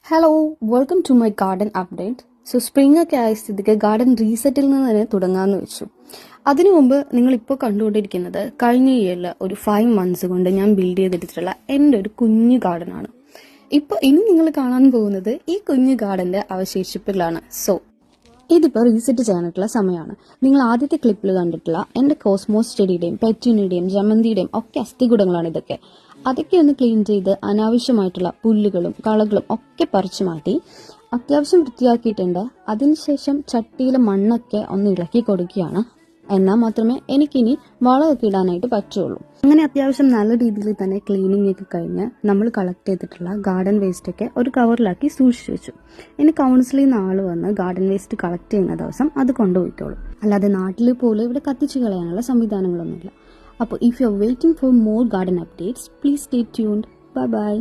Hello, welcome to my garden update. Spring ഒക്കെ ആയ സ്ഥിതിക്ക് ഗാർഡൻ റീസെറ്റിൽ നിന്ന് തന്നെ തുടങ്ങാമെന്ന് വെച്ചു. അതിനു മുമ്പ് നിങ്ങളിപ്പോൾ കണ്ടുകൊണ്ടിരിക്കുന്നത് കഴിഞ്ഞ ഇയറിൽ ഒരു 5 months കൊണ്ട് ഞാൻ ബിൽഡ് ചെയ്തെടുത്തിട്ടുള്ള എൻ്റെ ഒരു കുഞ്ഞു ഗാർഡനാണ്. ഇനി നിങ്ങൾ കാണാൻ പോകുന്നത് ഈ കുഞ്ഞു ഗാർഡൻ്റെ അവശേഷിപ്പിലാണ്. ഇതിപ്പോൾ റീസെറ്റ് ചെയ്യാനായിട്ടുള്ള സമയമാണ്. നിങ്ങൾ ആദ്യത്തെ ക്ലിപ്പിൽ കണ്ടിട്ടുള്ള എൻ്റെ കോസ്മോസ് ചെടിയുടെയും പെറ്റൂണിയുടെയും ജമന്തിയുടെയും ഒക്കെ അസ്ഥികൂടങ്ങളാണ് ഇതൊക്കെ. അതൊക്കെ ഒന്ന് ക്ലീൻ ചെയ്ത് അനാവശ്യമായിട്ടുള്ള പുല്ലുകളും കളകളും ഒക്കെ പറിച്ചു മാറ്റി അത്യാവശ്യം വൃത്തിയാക്കിയിട്ടുണ്ട്. അതിനുശേഷം ചട്ടിയിലെ മണ്ണൊക്കെ ഒന്ന് ഇളക്കി കൊടുക്കുകയാണ്. എന്നാൽ മാത്രമേ എനിക്കിനി വളമൊക്കെ ഇടാനായിട്ട് പറ്റുള്ളൂ. അങ്ങനെ അത്യാവശ്യം നല്ല രീതിയിൽ തന്നെ ക്ലീനിങ് ഒക്കെ കഴിഞ്ഞ് നമ്മൾ കളക്ട് ചെയ്തിട്ടുള്ള ഗാർഡൻ വേസ്റ്റ് ഒക്കെ ഒരു കവറിലാക്കി സൂക്ഷിച്ചു വെച്ചു. ഇനി കൗൺസിലിൽ നിന്ന് ആൾ വന്ന് ഗാർഡൻ വേസ്റ്റ് കളക്ട് ചെയ്യുന്ന ദിവസം അത് കൊണ്ടുപോയിക്കോളും. അല്ലാതെ നാട്ടിൽ പോലെ ഇവിടെ കത്തിച്ചു കളയാനുള്ള സംവിധാനങ്ങളൊന്നുമില്ല. അപ്പോൾ if you are waiting for more garden updates, please stay tuned. Bye bye.